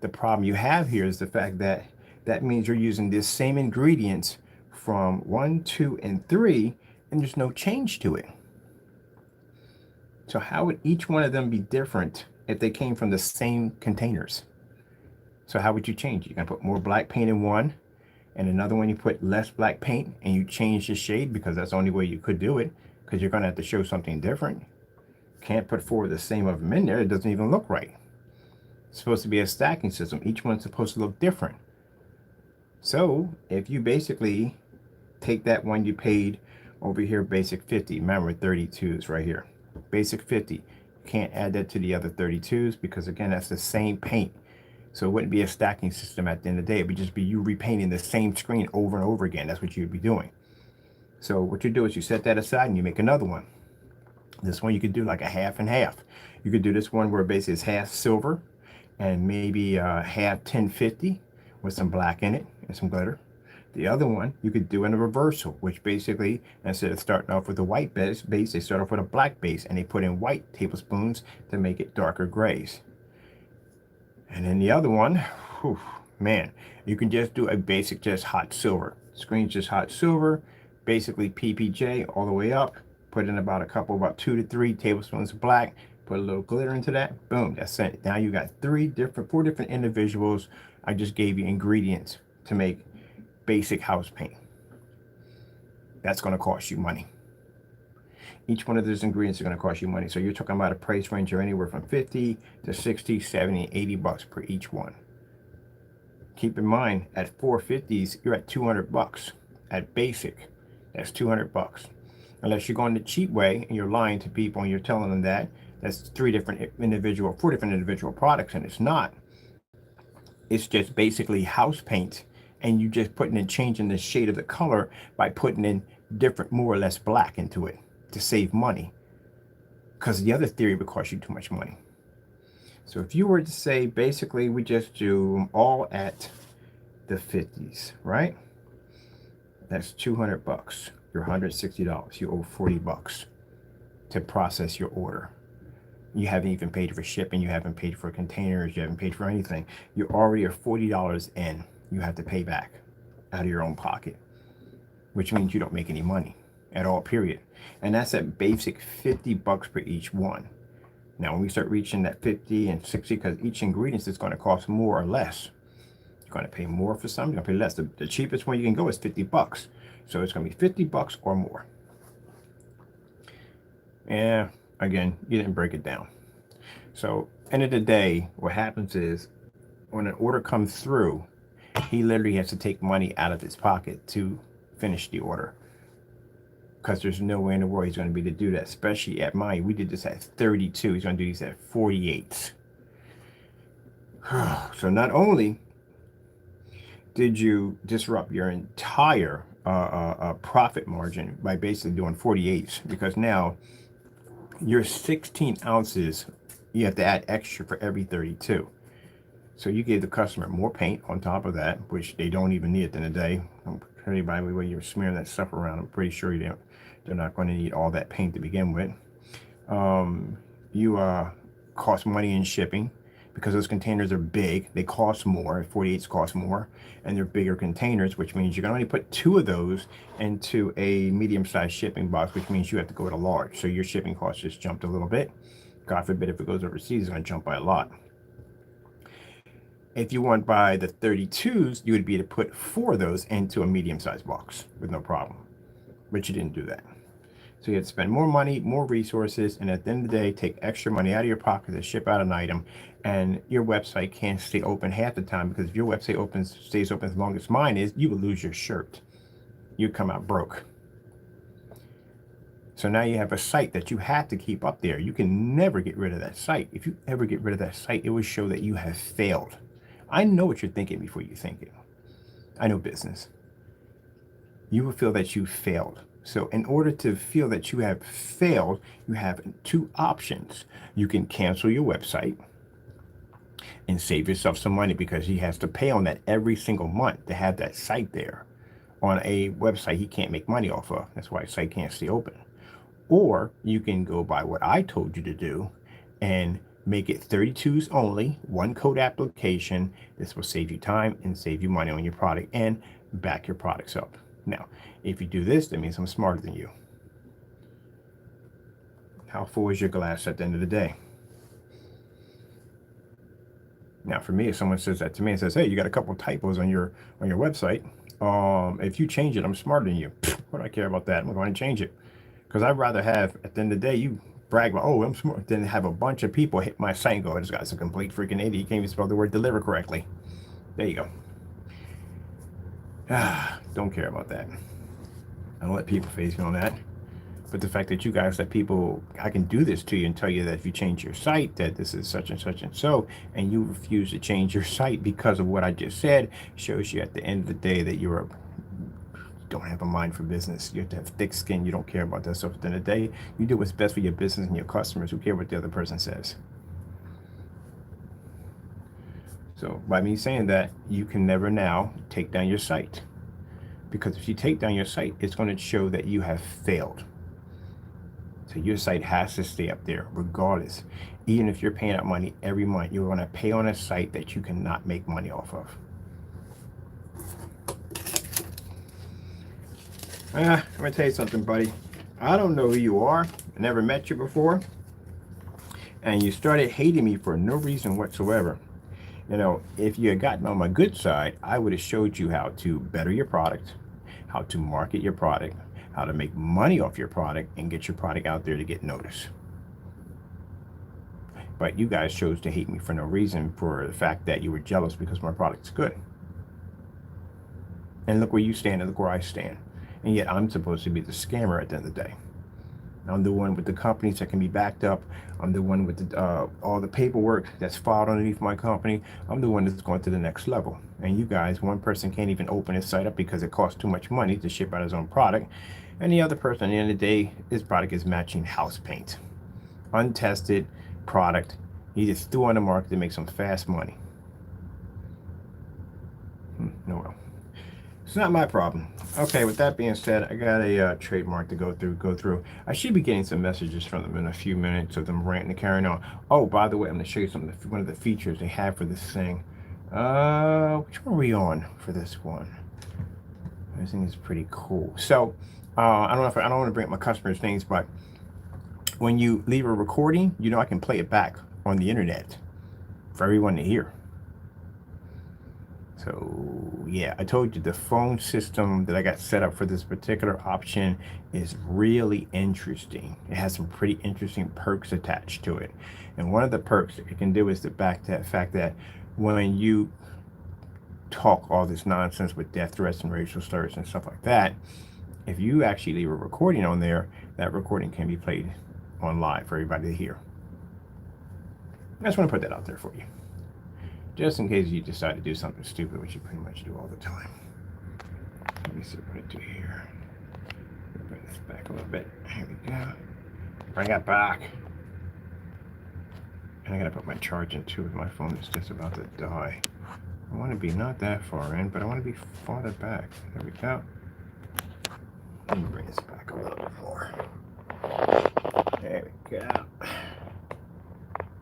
A: The problem you have here is the fact that that means you're using this same ingredients from 1, 2, and 3, and there's no change to it. So how would each one of them be different if they came from the same containers? So how would you change? You're gonna put more black paint in one, and another one you put less black paint, and you change the shade because that's the only way you could do it, because you're gonna have to show something different. Can't put 4 of the same of them in there. It doesn't even look right. It's supposed to be a stacking system. Each one's supposed to look different. So if you basically take that one you paid over here, basic 50, remember 32s right here, basic 50, you can't add that to the other 32s because again, that's the same paint. So it wouldn't be a stacking system at the end of the day. It would just be you repainting the same screen over and over again. That's what you'd be doing. So what you do is you set that aside and you make another one. This one you could do like a half and half. You could do this one where basically it's half silver and maybe half 1050 with some black in it and some glitter. The other one you could do in a reversal, which basically instead of starting off with a white base, they start off with a black base and they put in white tablespoons to make it darker grays. And then the other one, whew, man, you can just do a basic just hot silver. Screen's just hot silver, basically PPJ all the way up. Put in about 2 to 3 tablespoons of black. Put a little glitter into that. Boom, that's it. Now you got 4 different individuals. I just gave you ingredients to make basic house paint. That's going to cost you money. Each one of those ingredients are going to cost you money. So you're talking about a price range of anywhere from 50 to 60, 70, 80 bucks per each one. Keep in mind, at 450s, you're at 200 bucks. At basic, that's 200 bucks. Unless you're going the cheap way and you're lying to people and you're telling them that that's 4 different individual products, and it's not. It's just basically house paint, and you just changing the shade of the color by putting in different, more or less black into it to save money, because the other theory would cost you too much money. So if you were to say basically we just do them all at the 50s, right? That's 200 bucks. You're $160. You owe 40 bucks to process your order. You haven't even paid for shipping. You haven't paid for containers. You haven't paid for anything. You already are $40 in. You have to pay back out of your own pocket, which means you don't make any money at all, period. And that's at basic 50 bucks per each one. Now, when we start reaching that 50 and 60, because each ingredient is going to cost more or less. You're going to pay more for some, you're going to pay less. The cheapest one you can go is 50 bucks. So it's going to be 50 bucks or more. Yeah, again, you didn't break it down. So, end of the day, what happens is when an order comes through, he literally has to take money out of his pocket to finish the order, because there's no way in the world he's going to be able to do that, especially at mine. We did this at 32. He's going to do these at 48. So not only did you disrupt your entire profit margin by basically doing 48s, because now your 16 ounces, you have to add extra for every 32. So you gave the customer more paint on top of that, which they don't even need at the end of the day. By the way you're smearing that stuff around, I'm pretty sure they're not going to need all that paint to begin with. You cost money in shipping, because those containers are big. They cost more. 48s cost more, and they're bigger containers, which means you can only put 2 of those into a medium-sized shipping box, which means you have to go to large. So your shipping cost just jumped a little bit. God forbid if it goes overseas, it's going to jump by a lot. If you want by the 32s, you would be able to put 4 of those into a medium-sized box with no problem. But you didn't do that. So you had to spend more money, more resources, and at the end of the day, take extra money out of your pocket to ship out an item, and your website can't stay open half the time, because if your website stays open as long as mine is, you will lose your shirt. You'd come out broke. So now you have a site that you have to keep up there. You can never get rid of that site. If you ever get rid of that site, it will show that you have failed. I know what you're thinking before you think it. I know business. You will feel that you failed. So in order to feel that you have failed, you have 2 options. You can cancel your website and save yourself some money, because he has to pay on that every single month to have that site there. On a website he can't make money off of. That's why a site can't stay open. Or you can go by what I told you to do and make it 32s only, 1 code application. This will save you time and save you money on your product and back your products up. Now, if you do this, that means I'm smarter than you. How full is your glass at the end of the day? Now, for me, if someone says that to me and says, hey, you got a couple typos on your website, if you change it, I'm smarter than you. What do I care about that? I'm going to change it. Because I'd rather have, at the end of the day, you brag about, oh, I'm smart, than have a bunch of people hit my site and go, this guy's a complete freaking idiot. He can't even spell the word deliver correctly. There you go. Don't care about that. I don't let people face me on that. But the fact that you guys let people, I can do this to you and tell you that if you change your site, that this is such and so, and you refuse to change your site because of what I just said, shows you at the end of the day that don't have a mind for business. You have to have thick skin. You don't care about that stuff. At the end of the day, you do what's best for your business and your customers. Who care what the other person says? So by me saying that, you can never now take down your site. Because if you take down your site, it's going to show that you have failed. So your site has to stay up there regardless. Even if you're paying out money every month, you're going to pay on a site that you cannot make money off of. I'm going to tell you something, buddy. I don't know who you are. I never met you before. And you started hating me for no reason whatsoever. You know, if you had gotten on my good side, I would have showed you how to better your product, how to market your product, how to make money off your product, and get your product out there to get noticed. But you guys chose to hate me for no reason, for the fact that you were jealous because my product's good. And look where you stand and look where I stand. And yet I'm supposed to be the scammer at the end of the day. I'm the one with the companies that can be backed up. I'm the one with the, all the paperwork that's filed underneath my company. I'm the one that's going to the next level. And you guys, one person can't even open his site up because it costs too much money to ship out his own product. And the other person, at the end of the day, his product is matching house paint. Untested product. He just threw on the market to make some fast money. No, well. It's not my problem. Okay, with that being said, I got a trademark to go through. I should be getting some messages from them in a few minutes of them ranting and carrying on. Oh, by the way, I'm going to show you one of the features they have for this thing. Which one are we on for this one? This thing is pretty cool. So, I don't want to bring up my customers' names, but when you leave a recording, you know I can play it back on the internet for everyone to hear. So yeah, I told you the phone system that I got set up for this particular option is really interesting. It has some pretty interesting perks attached to it. And one of the perks it can do is the fact that when you talk all this nonsense with death threats and racial slurs and stuff like that, if you actually leave a recording on there, that recording can be played on live for everybody to hear. I just want to put that out there for you. Just in case you decide to do something stupid, which you pretty much do all the time. Let me see what I do here. Bring this back a little bit. Here we go. Bring it back. And I gotta put my charge in too. My phone is just about to die. I want to be not that far in, but I want to be farther back. There we go. Let me bring this back a little bit more. There we go.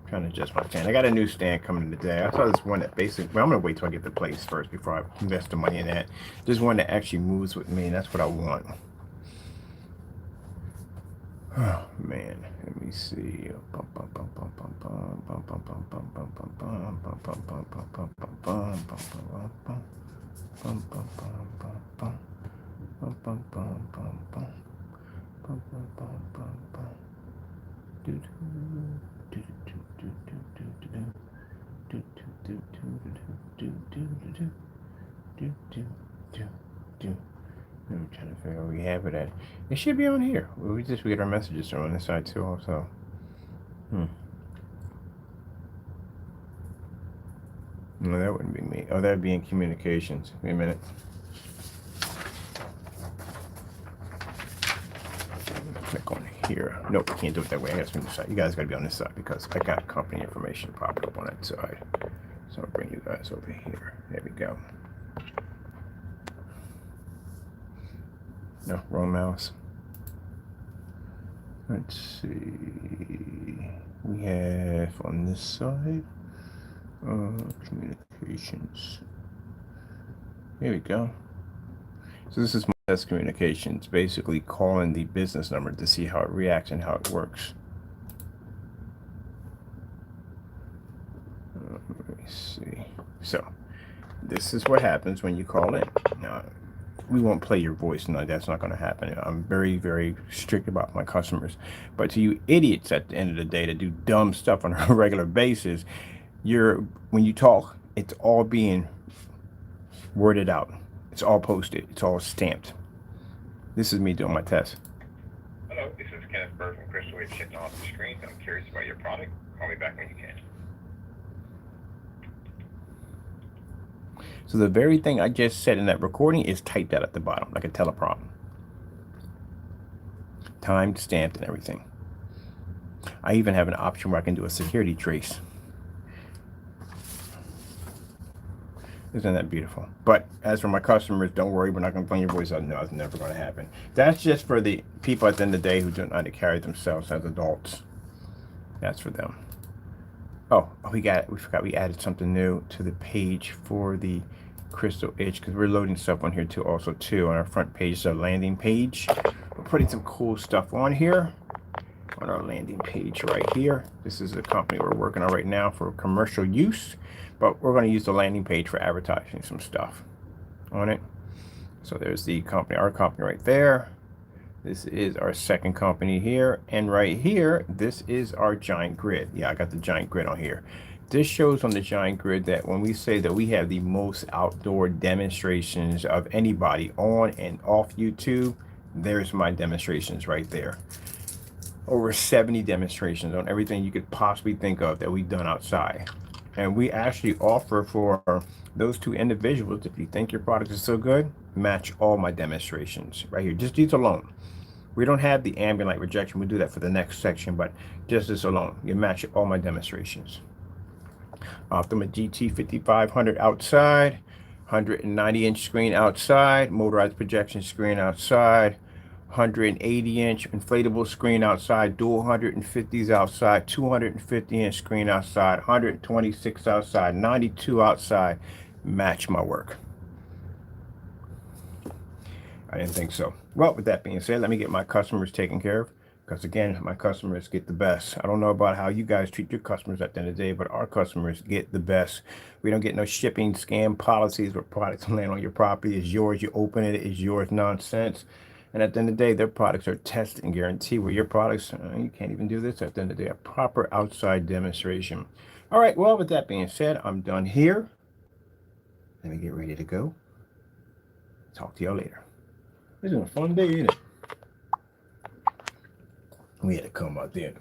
A: Trying to adjust my stand. I got a new stand coming today. I saw this one that basically, well, I'm gonna wait till I get the place first before I invest the money in that. This one that actually moves with me, and that's what I want. Oh man, let me see. I'm trying to figure out where we have it at. It should be on here. We get our messages on this side too also. No, that wouldn't be me. Oh, that'd be in communications. Wait a minute. Click on here. Nope, can't do it that way. I gotta swing this side. You guys gotta be on this side because I got company information popping up on that side. So I'll bring you guys over here. There we go. No, wrong mouse. Let's see. We have on this side communications. There we go. So this is my test communications, basically calling the business number to see how it reacts and how it works. Let me see. So this is what happens when you call in. Now, we won't play your voice. No, that's not going to happen. I'm very, very strict about my customers. But to you idiots at the end of the day that do dumb stuff on a regular basis, when you talk, it's all being worded out. It's all posted. It's all stamped. This is me doing my test.
B: Hello, this
A: Kenneth Bird from Crystal Edge Technology Screens. I'm curious about your product. Call me back when you can. So the very thing I just said in that recording is typed out at the bottom, like a teleprompter. Timed, stamped, and everything. I even have an option where I can do a security trace. Isn't that beautiful? But as for my customers, don't worry, we're not going to play your voice out. No, it's never going to happen. That's just for the people at the end of the day who don't know how to carry themselves as adults. That's for them. Oh, we forgot we added something new to the page for the Crystal Edge, because we're loading stuff on here too, also too, on our front page, the landing page. We're putting some cool stuff on here on our landing page right here. This is the company we're working on right now for commercial use, but we're going to use the landing page for advertising some stuff on it. So there's the company, our company right there. This is our second company here, and right here, this is our giant grid. Yeah, I got the giant grid on here. This shows on the giant grid that when we say that we have the most outdoor demonstrations of anybody on and off YouTube, there's my demonstrations right there. Over 70 demonstrations on everything you could possibly think of that we've done outside. And we actually offer for those two individuals, if you think your product is so good, match all my demonstrations right here. Just these alone. We don't have the ambient light rejection. We'll do that for the next section, but just this alone, you match all my demonstrations. Optima GT 5500 outside, 190-inch screen outside, motorized projection screen outside, 180-inch inflatable screen outside, dual 150s outside, 250-inch screen outside, 126 outside, 92 outside. Match my work. I didn't think so. Well, with that being said, let me get my customers taken care of, because again, my customers get the best. I don't know about how you guys treat your customers at the end of the day, but our customers get the best. We don't get no shipping scam policies where products land on your property. It's yours. You open it. It's yours nonsense. And at the end of the day, their products are tested and guaranteed. With your products, you can't even do this. At the end of the day, a proper outside demonstration. All right. Well, with that being said, I'm done here. Let me get ready to go. Talk to y'all later. This is a fun day, isn't it? We had to come out there.